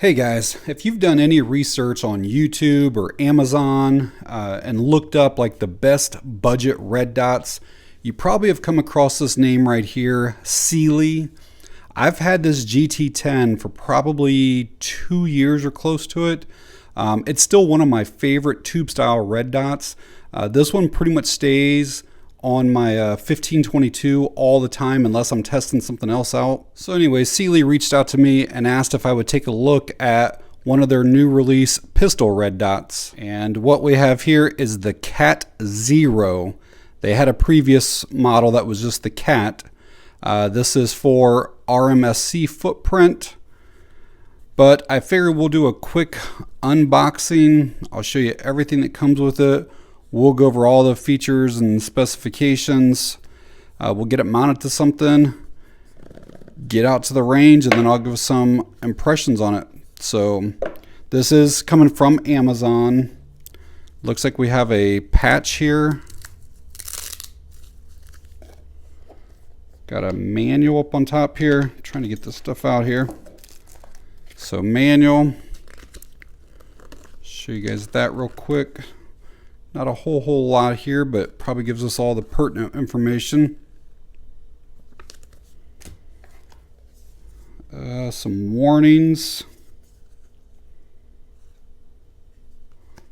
Hey guys, if you've done any research on YouTube or Amazon and looked up like the best budget red dots, you probably have come across this name right here, Cyelee. I've had this GT10 for probably 2 years or close to it. It's still one of my favorite tube style red dots. This one pretty much stays on my 1522 all the time unless I'm testing something else out. So anyway, Cyelee reached out to me and asked if I would take a look at one of their new release pistol red dots. And what we have here is the CAT0. They had a previous model that was just the CAT. This is for RMSC footprint, but I figure we'll do a quick unboxing. I'll show you everything that comes with it. We'll go over all the features and specifications. We'll get it mounted to something, get out to the range, and then I'll give some impressions on it. So this is coming from Amazon. Looks like we have a patch here. Got a manual up on top here. Trying to get this stuff out here. So manual. Show you guys that real quick. Not a whole lot here, but probably gives us all the pertinent information. Some warnings.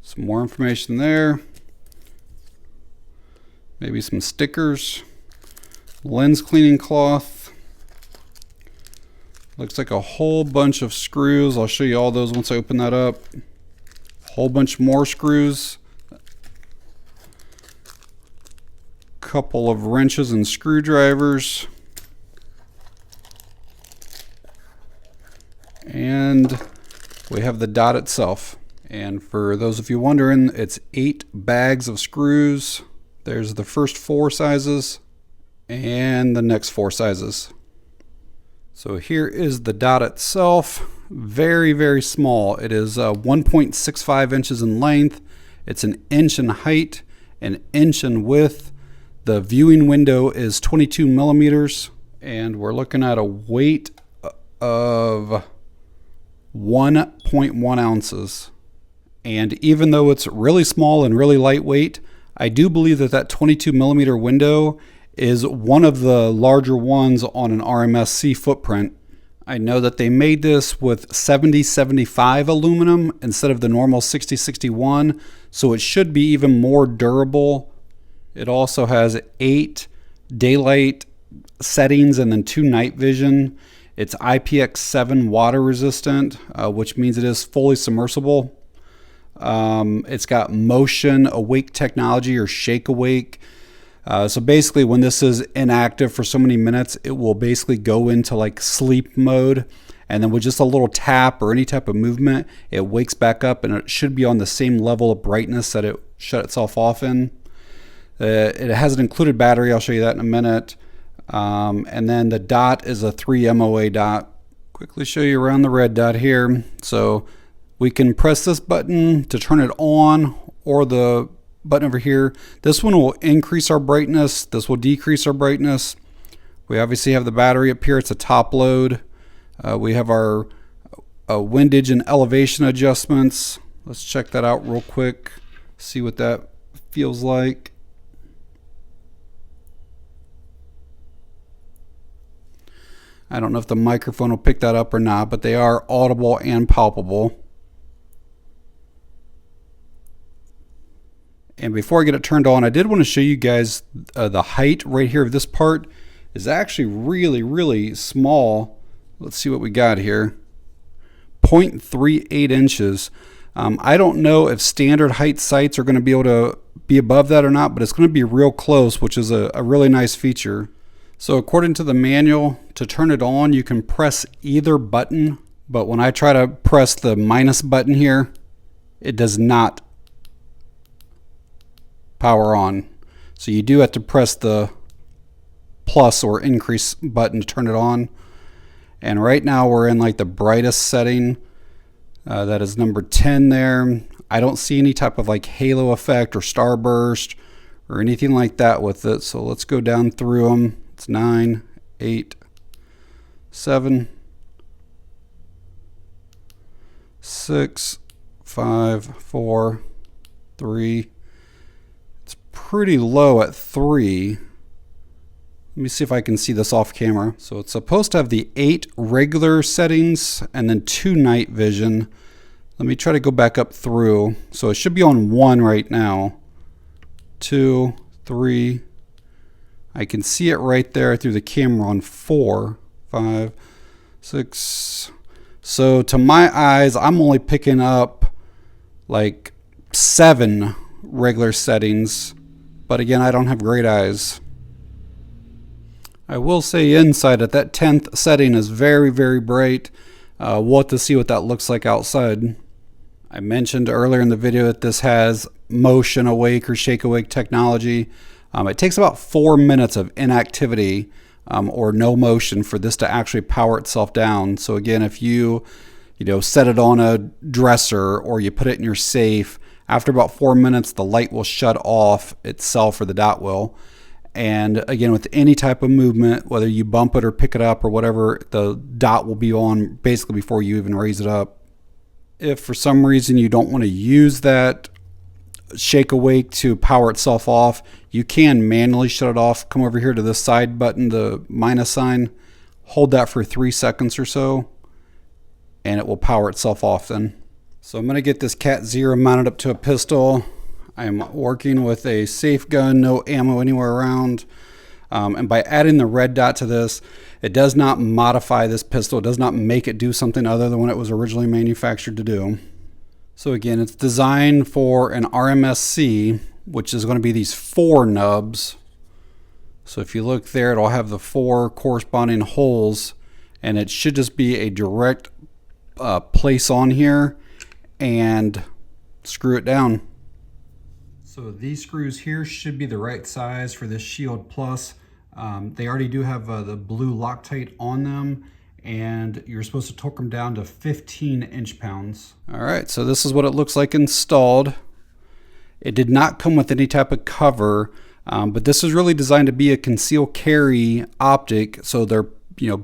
Some more information there. Maybe some stickers. Lens cleaning cloth. Looks like a whole bunch of screws. I'll show you all those once I open that up. Whole bunch more screws. Couple of wrenches and screwdrivers, and we have the dot itself. And for those of you wondering, it's 8 bags of screws. There's the first 4 sizes and the next 4 sizes. So here is the dot itself. Very small. It is 1.65 inches in length. It's an inch in height, an inch in width. The viewing window is 22 millimeters, and we're looking at a weight of 1.1 ounces. And even though it's really small and really lightweight, I do believe that that 22 millimeter window is one of the larger ones on an RMSC footprint. I know that they made this with 70-75 aluminum instead of the normal 60-61, so it should be even more durable. It also has 8 daylight settings and then 2 night vision. It's IPX7 water resistant, which means it is fully submersible. It's got motion awake technology or shake awake. So basically when this is inactive for so many minutes, it will basically go into like sleep mode. And then with just a little tap or any type of movement, it wakes back up, and it should be on the same level of brightness that it shut itself off in. It has an included battery. I'll show you that in a minute. And then the dot is a 3 MOA dot. Quickly show you around the red dot here. So we can press this button to turn it on, or the button over here. This one will increase our brightness. This will decrease our brightness. We obviously have the battery up here. It's a top load. We have our windage and elevation adjustments. Let's check that out real quick. See what that feels like. I don't know if the microphone will pick that up or not, but they are audible and palpable. And before I get it turned on, I did want to show you guys the height right here of this part is actually really small. Let's see what we got here. 0.38 inches. I don't know if standard height sights are going to be able to be above that or not, but it's going to be real close, which is a really nice feature. So according to the manual, to turn it on, you can press either button, but when I try to press the minus button here, it does not power on. So you do have to press the plus or increase button to turn it on. And right now we're in like the brightest setting. That is number 10 there. I don't see any type of like halo effect or starburst or anything like that with it. So let's go down through them. It's 9, 8, 7, 6, 5, 4, 3. It's pretty low at 3. Let me see if I can see this off camera. So it's supposed to have the 8 regular settings and then 2 night vision. Let me try to go back up through. So it should be on 1 right now. 2, 3. I can see it right there through the camera on 4, 5, 6. So to my eyes, I'm only picking up like 7 regular settings. But again, I don't have great eyes. I will say inside at that 10th setting is very, very bright. We'll have to see what that looks like outside. I mentioned earlier in the video that this has motion awake or shake awake technology. It takes about 4 minutes of inactivity or no motion for this to actually power itself down. So again, if you set it on a dresser or you put it in your safe, after about 4 minutes, the light will shut off itself, or the dot will. And again, with any type of movement, whether you bump it or pick it up or whatever, the dot will be on basically before you even raise it up. If for some reason you don't want to use that shake awake to power itself off, you can manually shut it off. Come over here to the side button, the minus sign, hold that for 3 seconds or so, and it will power itself off then. So I'm going to get this CAT0 mounted up to a pistol. I'm working with a safe gun, no ammo anywhere around. And by adding the red dot to this, it does not modify this pistol. It does not make it do something other than what it was originally manufactured to do. So again, it's designed for an RMSC, which is going to be these 4 nubs. So if you look there, it'll have the 4 corresponding holes, and it should just be a direct place on here and screw it down. So these screws here should be the right size for this Shield Plus. They already do have the blue Loctite on them, and you're supposed to torque them down to 15 inch-pounds. All right, so this is what it looks like installed. It did not come with any type of cover, but this is really designed to be a conceal carry optic, so they're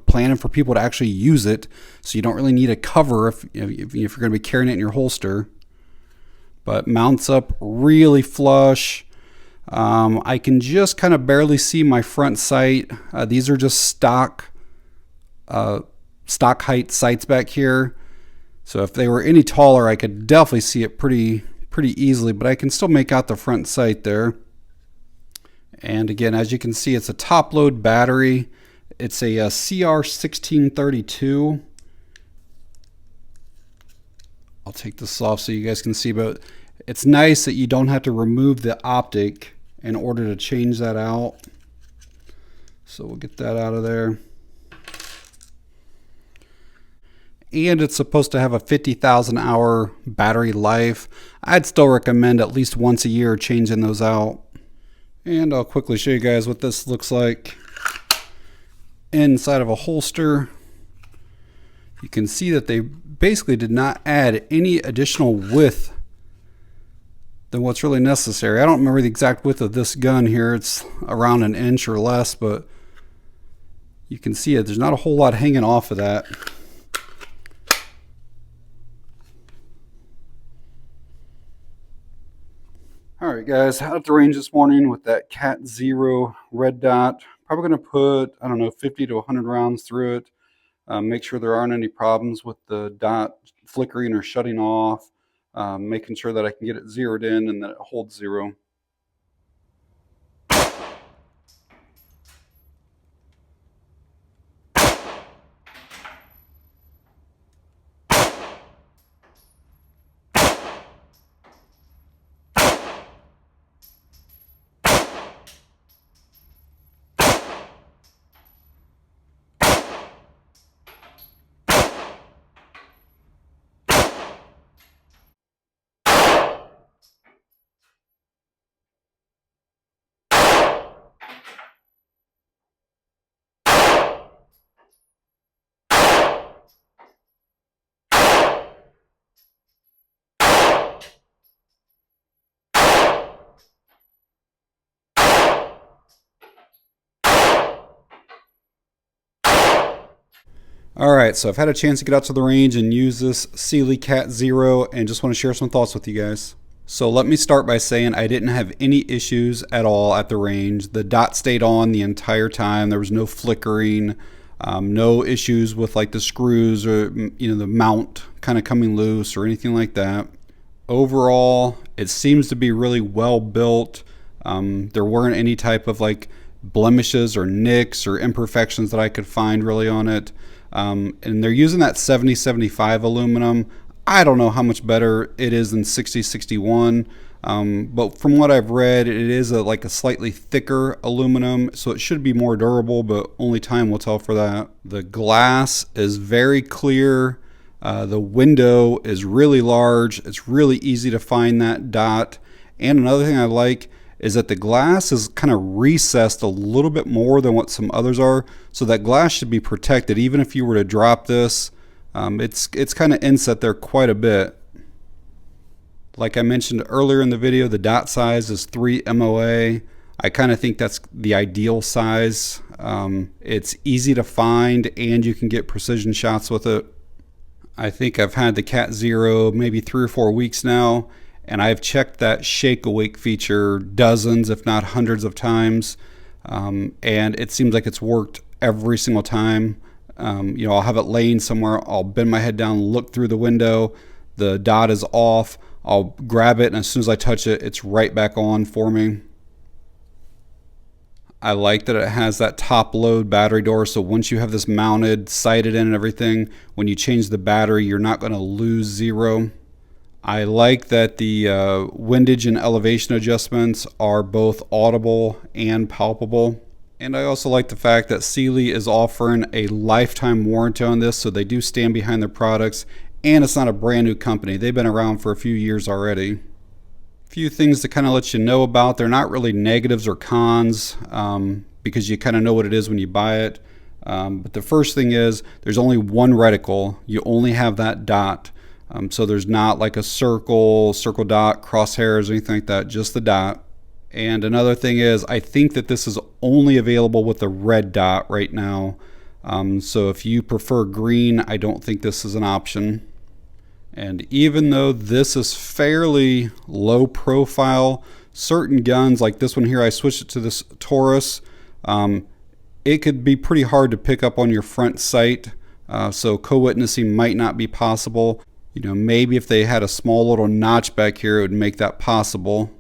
planning for people to actually use it, so you don't really need a cover if you're going to be carrying it in your holster. But mounts up really flush. I can just kind of barely see my front sight. These are just stock height sights back here. So if they were any taller, I could definitely see it pretty easily, but I can still make out the front sight there. And again, as you can see, it's a top load battery. It's a CR1632. I'll take this off so you guys can see, but it's nice that you don't have to remove the optic in order to change that out. So we'll get that out of there. And it's supposed to have a 50,000 hour battery life. I'd still recommend at least once a year changing those out. And I'll quickly show you guys what this looks like inside of a holster. You can see that they basically did not add any additional width than what's really necessary. I don't remember the exact width of this gun here. It's around 1 inch or less, but you can see it. There's not a whole lot hanging off of that. All right, guys, out at the range this morning with that CAT0 red dot. Probably going to put, I don't know, 50 to 100 rounds through it. Make sure there aren't any problems with the dot flickering or shutting off. Making sure that I can get it zeroed in and that it holds 0. Alright, so I've had a chance to get out to the range and use this Cyelee CAT0 and just want to share some thoughts with you guys. So let me start by saying I didn't have any issues at all at the range. The dot stayed on the entire time. There was no flickering, no issues with like the screws or the mount kind of coming loose or anything like that. Overall, it seems to be really well built. There weren't any type of like blemishes or nicks or imperfections that I could find really on it. And they're using that 7075 aluminum. I don't know how much better it is than 6061, but from what I've read, it is like a slightly thicker aluminum, so it should be more durable, but only time will tell for that. The glass is very clear. The window is really large. It's really easy to find that dot. And another thing I like is that the glass is kind of recessed a little bit more than what some others are, so that glass should be protected. Even if you were to drop this, it's kind of inset there quite a bit. Like I mentioned earlier in the video, the dot size is 3 MOA. I kind of think that's the ideal size. It's easy to find and you can get precision shots with it. I think I've had the CAT0 maybe 3 or 4 weeks now, and I've checked that shake awake feature dozens if not hundreds of times, and it seems like it's worked every single time. I'll have it laying somewhere, I'll bend my head down, look through the window, the dot is off, I'll grab it, and as soon as I touch it, it's right back on for me. I like that it has that top load battery door, so once you have this mounted, sighted in and everything, when you change the battery, you're not going to lose zero. I like that the windage and elevation adjustments are both audible and palpable. And I also like the fact that Cyelee is offering a lifetime warranty on this, so they do stand behind their products, and it's not a brand new company. They've been around for a few years already. Few things to kind of let you know about. They're not really negatives or cons, because you kind of know what it is when you buy it. But the first thing is there's only one reticle. You only have that dot. So there's not like a circle dot, crosshairs, or anything like that, just the dot. And another thing is I think that this is only available with the red dot right now. So if you prefer green, I don't think this is an option. And even though this is fairly low profile, certain guns like this one here, I switched it to this Taurus, it could be pretty hard to pick up on your front sight, so co-witnessing might not be possible. Maybe if they had a small little notch back here, it would make that possible.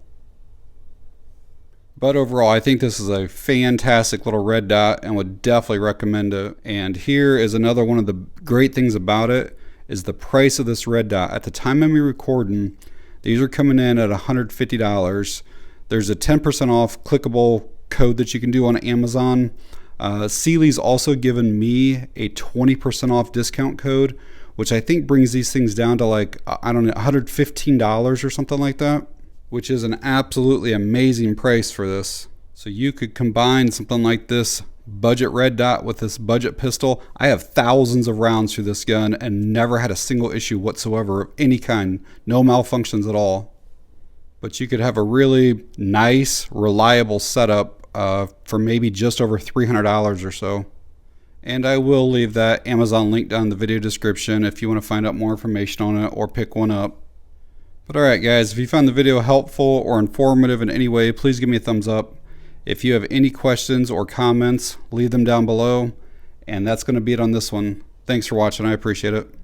But overall, I think this is a fantastic little red dot and would definitely recommend it. And here is another one of the great things about it, is the price of this red dot. At the time of me recording, these are coming in at $150. There's a 10% off clickable code that you can do on Amazon. Cyeelee's also given me a 20% off discount code, which I think brings these things down to like, I don't know, $115 or something like that, which is an absolutely amazing price for this. So you could combine something like this budget red dot with this budget pistol. I have thousands of rounds through this gun and never had a single issue whatsoever of any kind, no malfunctions at all. But you could have a really nice, reliable setup for maybe just over $300 or so. And I will leave that Amazon link down in the video description if you want to find out more information on it or pick one up. But alright guys, if you found the video helpful or informative in any way, please give me a thumbs up. If you have any questions or comments, leave them down below. And that's going to be it on this one. Thanks for watching. I appreciate it.